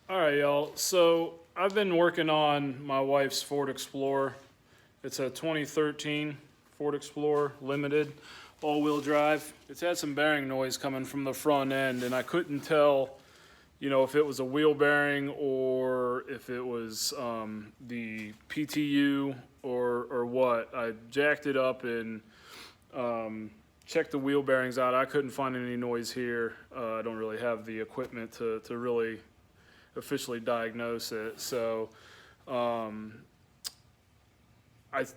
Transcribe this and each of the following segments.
All right, y'all. So I've been working on my wife's Ford Explorer. It's a 2013 Ford Explorer Limited, all-wheel drive. It's had some bearing noise coming from the front end, and I couldn't tell, if it was a wheel bearing or if it was the PTU or what. I jacked it up and checked the wheel bearings out. I couldn't find any noise here. I don't really have the equipment to really officially diagnose it. So I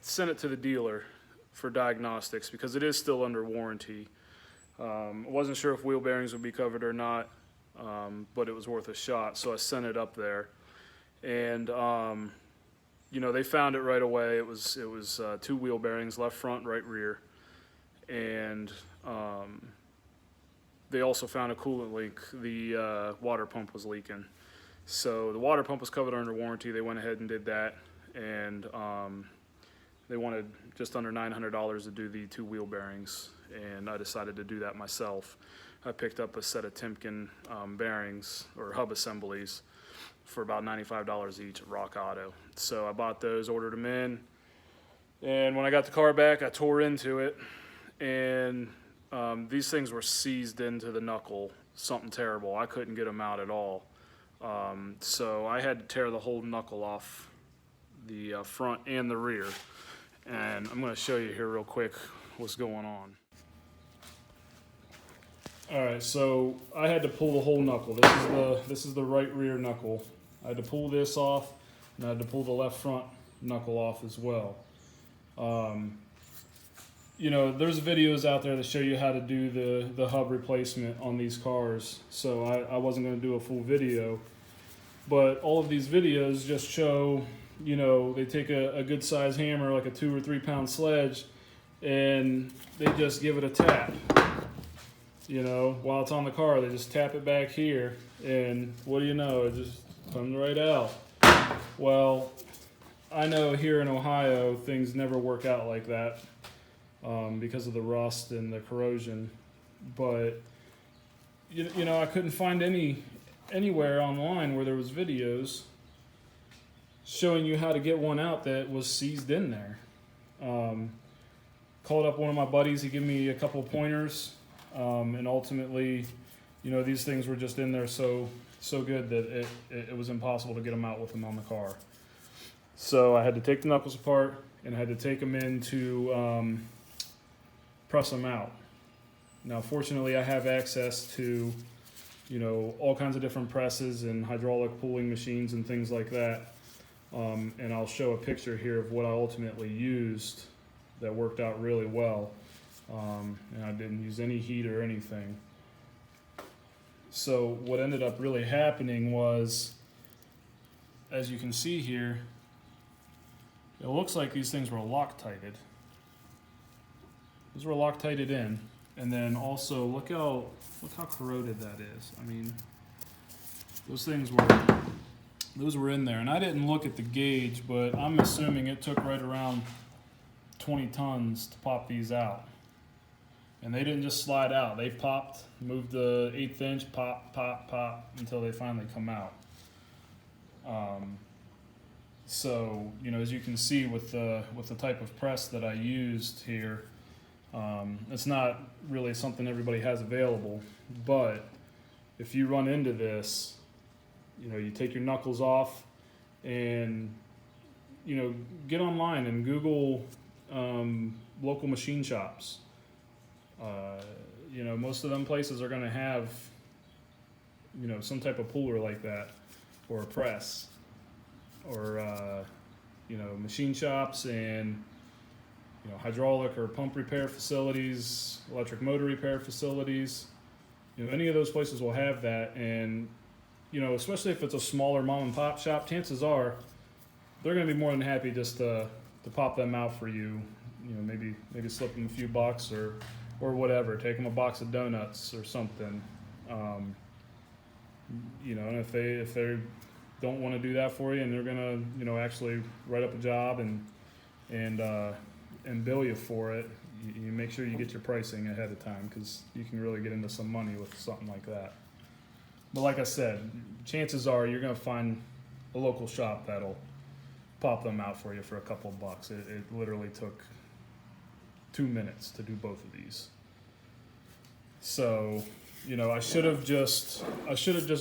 sent it to the dealer for diagnostics because it is still under warranty. I wasn't sure if wheel bearings would be covered or not, but it was worth a shot. So I sent it up there, and they found it right away. It was two wheel bearings, left front, right rear, and they also found a coolant leak. The water pump was leaking. So the water pump was covered under warranty. They went ahead and did that, and they wanted just under $900 to do the two wheel bearings, and I decided to do that myself. I picked up a set of Timken bearings or hub assemblies for about $95 each at Rock Auto. So I bought those, ordered them in, and when I got the car back, I tore into it, and these things were seized into the knuckle, something terrible. I couldn't get them out at all. So I had to tear the whole knuckle off the front and the rear, and I'm going to show you here real quick what's going on. All right, so I had to pull the whole knuckle. This is the right rear knuckle. I had to pull this off, and I had to pull the left front knuckle off as well. There's videos out there that show you how to do the hub replacement on these cars, so I wasn't going to do a full video, but all of these videos just show, they take a good size hammer, like a 2 or 3 pound sledge, and they just give it a tap. While it's on the car, they just tap it back here, and what do you know, it just comes right out. Well, I know here in Ohio, things never work out like that. Because of the rust and the corrosion, but I couldn't find anywhere online where there was videos showing you how to get one out that was seized in there. Called up one of my buddies, he gave me a couple of pointers, and ultimately, these things were just in there so good that it was impossible to get them out with them on the car. So I had to take the knuckles apart, and I had to take them in to press them out. Now, fortunately, I have access to, all kinds of different presses and hydraulic pulling machines and things like that. And I'll show a picture here of what I ultimately used that worked out really well. And I didn't use any heat or anything. So what ended up really happening was, as you can see here, it looks like these things were Loctited. These were Loctited in, and then also look how corroded that is. I mean, those were in there, and I didn't look at the gauge, but I'm assuming it took right around 20 tons to pop these out. And they didn't just slide out; they popped, moved the 1/8 inch, pop, pop, pop, until they finally come out. So as you can see with the type of press that I used here. It's not really something everybody has available, but if you run into this, you take your knuckles off and, get online and Google local machine shops. Most of them places are going to have, some type of puller like that, or a press, or, machine shops and hydraulic or pump repair facilities, electric motor repair facilities. Any of those places will have that, and especially if it's a smaller mom and pop shop, chances are they're going to be more than happy just to pop them out for you. Maybe slip them a few bucks or whatever. Take them a box of donuts or something. And if they don't want to do that for you, and they're going to actually write up a job and bill you for it, you make sure you get your pricing ahead of time, because you can really get into some money with something like that. But like I said, chances are you're gonna find a local shop that'll pop them out for you for a couple of bucks. It literally took 2 minutes to do both of these. So, you know, I should have just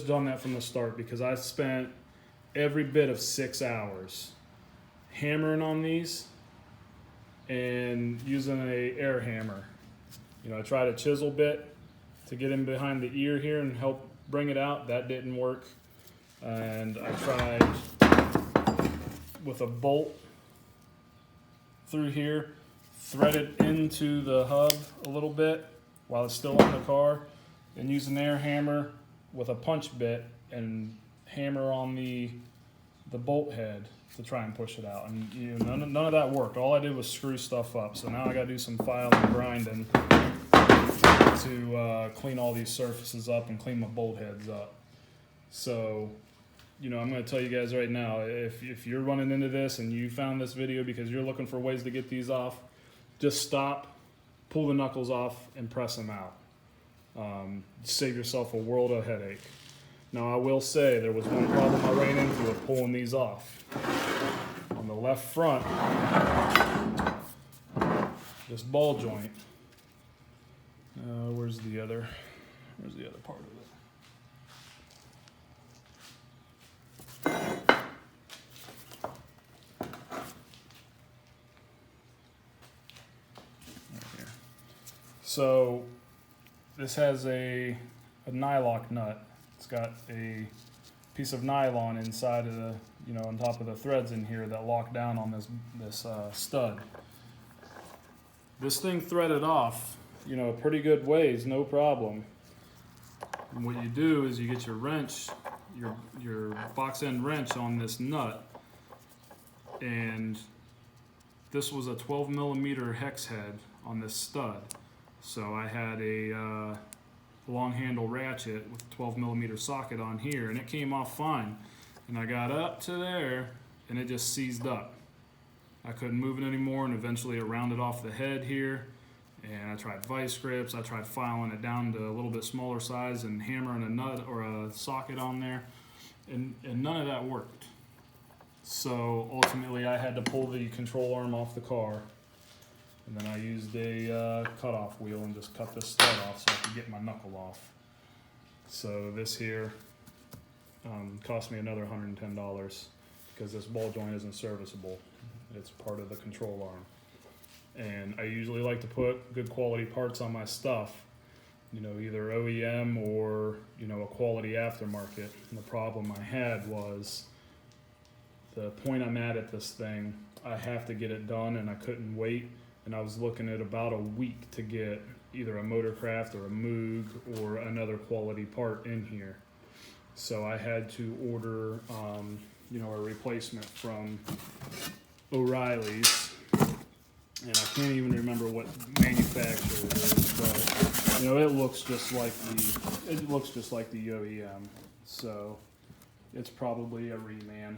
done that from the start, because I spent every bit of 6 hours hammering on these and using a air hammer. You know, I tried a chisel bit to get in behind the ear here and help bring it out. That didn't work. And I tried with a bolt through here, thread it into the hub a little bit while it's still on the car, and use an air hammer with a punch bit and hammer on the bolt head to try and push it out. And you know, none of that worked. All I did was screw stuff up. So now I gotta do some filing and grinding to clean all these surfaces up and clean my bolt heads up. So, you know, I'm going to tell you guys right now, if you're running into this and you found this video because you're looking for ways to get these off, just stop, pull the knuckles off, and press them out. Save yourself a world of headache. Now, I will say there was one problem I ran into with pulling these off. On the left front, this ball joint, where's the other part of it? So this has a nylock nut. It's got a piece of nylon inside of the, you know, on top of the threads in here that lock down on this stud. This thing threaded off, you know, a pretty good ways, no problem. And what you do is you get your wrench, your box end wrench on this nut, and this was a 12 millimeter hex head on this stud. So I had a long handle ratchet with a 12 millimeter socket on here, and it came off fine. And I got up to there and it just seized up. I couldn't move it anymore, and eventually it rounded off the head here. And I tried vice grips, I tried filing it down to a little bit smaller size and hammering a nut or a socket on there, and none of that worked. So ultimately I had to pull the control arm off the car, and then I used a cutoff wheel and just cut this stud off so I could get my knuckle off. So this here cost me another $110 because this ball joint isn't serviceable. It's part of the control arm. And I usually like to put good quality parts on my stuff, you know, either OEM or, you know, a quality aftermarket. And the problem I had was the point I'm at this thing, I have to get it done, and I couldn't wait. And I was looking at about a week to get either a Motorcraft or a Moog or another quality part in here. So I had to order, you know, a replacement from O'Reilly's. And I can't even remember what manufacturer it is, but you know, it looks just like the OEM. So it's probably a reman.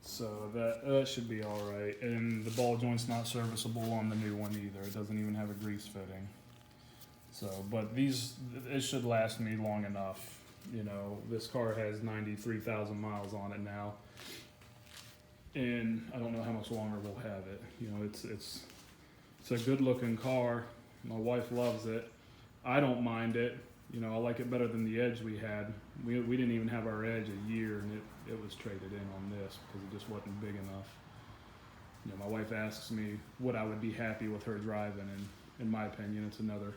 So that should be all right. And the ball joint's not serviceable on the new one either. It doesn't even have a grease fitting. So, but it should last me long enough. You know, this car has 93,000 miles on it now. And I don't know how much longer we'll have it. You know, it's a good looking car. My wife loves it. I don't mind it. You know, I like it better than the Edge we had. We didn't even have our Edge a year, and it was traded in on this because it just wasn't big enough. You know, my wife asks me what I would be happy with her driving, and in my opinion, it's another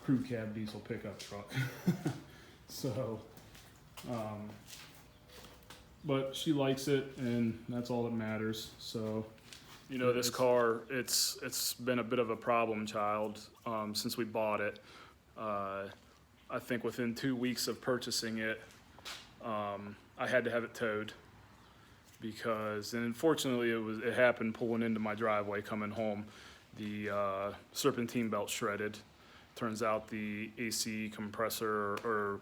crew cab diesel pickup truck. So, but she likes it, and that's all that matters. So, you know, this car, it's been a bit of a problem child since we bought it. I think within 2 weeks of purchasing it, I had to have it towed because, and unfortunately it happened pulling into my driveway coming home. The serpentine belt shredded. Turns out the AC compressor or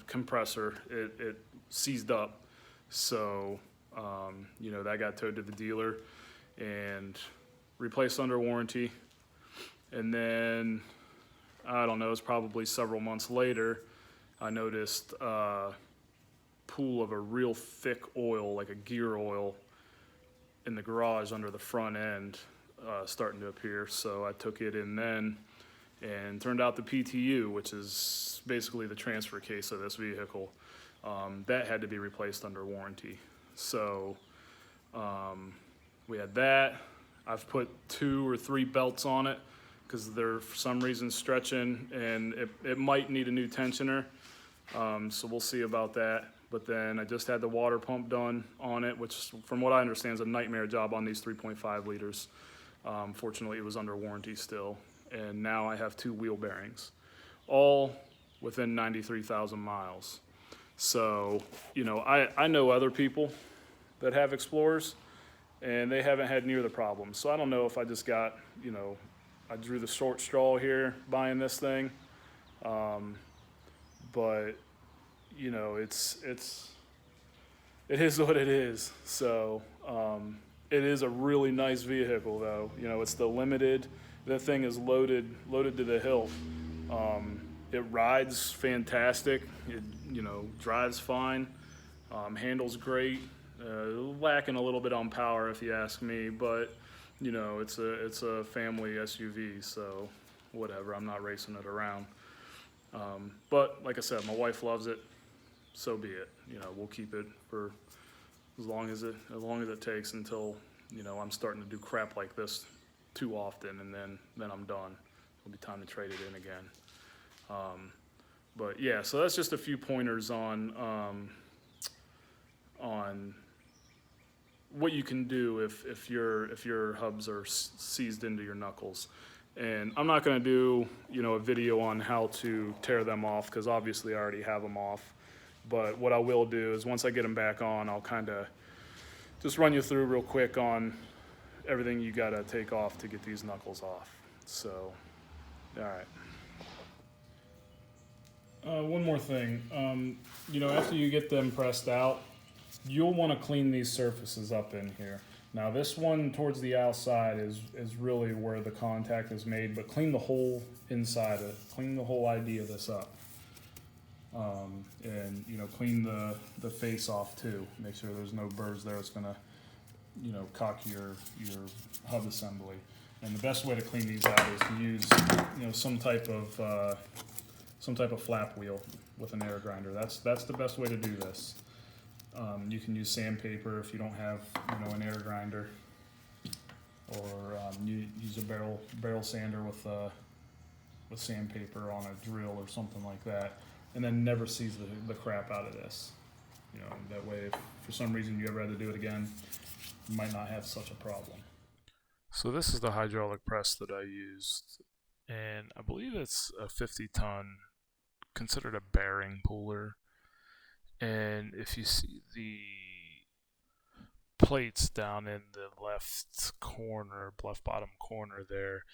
compressor, it seized up. So, you know, that got towed to the dealer and replaced under warranty. And then, I don't know, it's probably several months later, I noticed a pool of a real thick oil, like a gear oil, in the garage under the front end starting to appear. So I took it in then, and turned out the PTU, which is basically the transfer case of this vehicle, that had to be replaced under warranty. So we had that. I've put 2 or 3 belts on it because they're for some reason stretching, and it might need a new tensioner. So we'll see about that. But then I just had the water pump done on it, which from what I understand is a nightmare job on these 3.5 liters. Fortunately, it was under warranty still. And now I have 2 wheel bearings, all within 93,000 miles. So, you know, I know other people that have Explorers, and they haven't had near the problem. So I don't know if I just got, you know, I drew the short straw here buying this thing. But, you know, it is what it is. So it is a really nice vehicle, though. You know, it's the limited. That thing is loaded to the hilt. It rides fantastic. It, you know, drives fine. Handles great. Lacking a little bit on power, if you ask me, but you know, it's a family SUV, so whatever. I'm not racing it around. But like I said, my wife loves it. So be it. You know, we'll keep it for as long as it takes until, you know, I'm starting to do crap like this too often, and then I'm done. It'll be time to trade it in again. But yeah, so that's just a few pointers on what you can do if your hubs are seized into your knuckles. And I'm not going to do, you know, a video on how to tear them off because obviously I already have them off. But what I will do is once I get them back on, I'll kind of just run you through real quick on everything you got to take off to get these knuckles off. So, all right. One more thing. You know, after you get them pressed out, you'll want to clean these surfaces up in here. Now this one towards the outside is really where the contact is made, but clean the whole inside of it. Clean the whole idea of this up. And you know, clean the face off too. Make sure there's no burrs there. It's gonna, you know, cock your hub assembly. And the best way to clean these out is to use, you know, some type of flap wheel with an air grinder. That's the best way to do this. You can use sandpaper if you don't have, you know, an air grinder, or you use a barrel sander with sandpaper on a drill or something like that, and then never seize the crap out of this. You know, that way if for some reason you ever had to do it again, you might not have such a problem. So this is the hydraulic press that I used, and I believe it's a 50-ton, considered a bearing puller. And if you see the plates down in the left bottom corner there,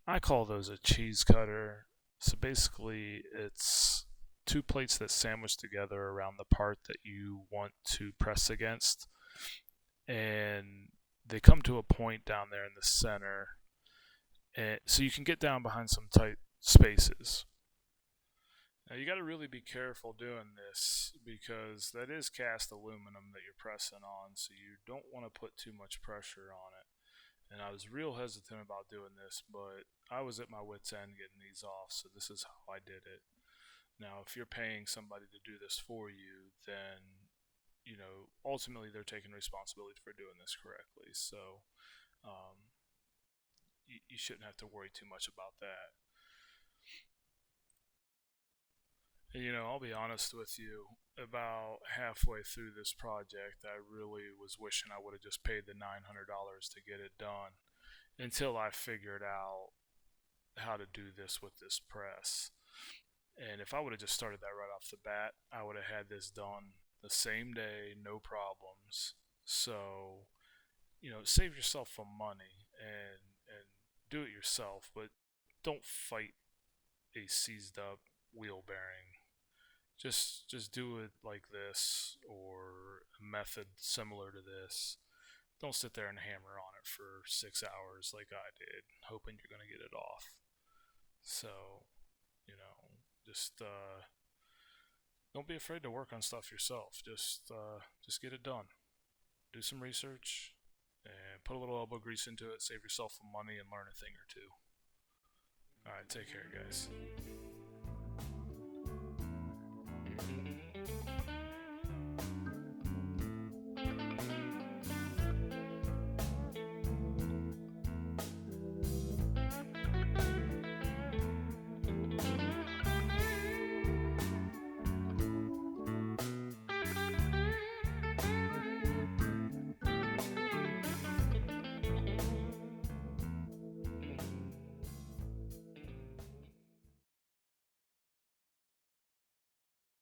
I call those a cheese cutter. So basically it's 2 plates that sandwich together around the part that you want to press against, and they come to a point down there in the center, and so you can get down behind some tight spaces. Now you got to really be careful doing this because that is cast aluminum that you're pressing on, so you don't want to put too much pressure on it. And I was real hesitant about doing this, but I was at my wit's end getting these off, so this is how I did it. Now if you're paying somebody to do this for you, then, you know, ultimately they're taking responsibility for doing this correctly, so you shouldn't have to worry too much about that. You know, I'll be honest with you, about halfway through this project, I really was wishing I would have just paid the $900 to get it done until I figured out how to do this with this press. And if I would have just started that right off the bat, I would have had this done the same day, no problems. So, you know, save yourself some money and do it yourself, but don't fight a seized up wheel bearing. Just do it like this, or a method similar to this. Don't sit there and hammer on it for 6 hours like I did, hoping you're going to get it off. So, you know, just don't be afraid to work on stuff yourself. Just get it done. Do some research and put a little elbow grease into it. Save yourself some money and learn a thing or two. All right, take care, guys.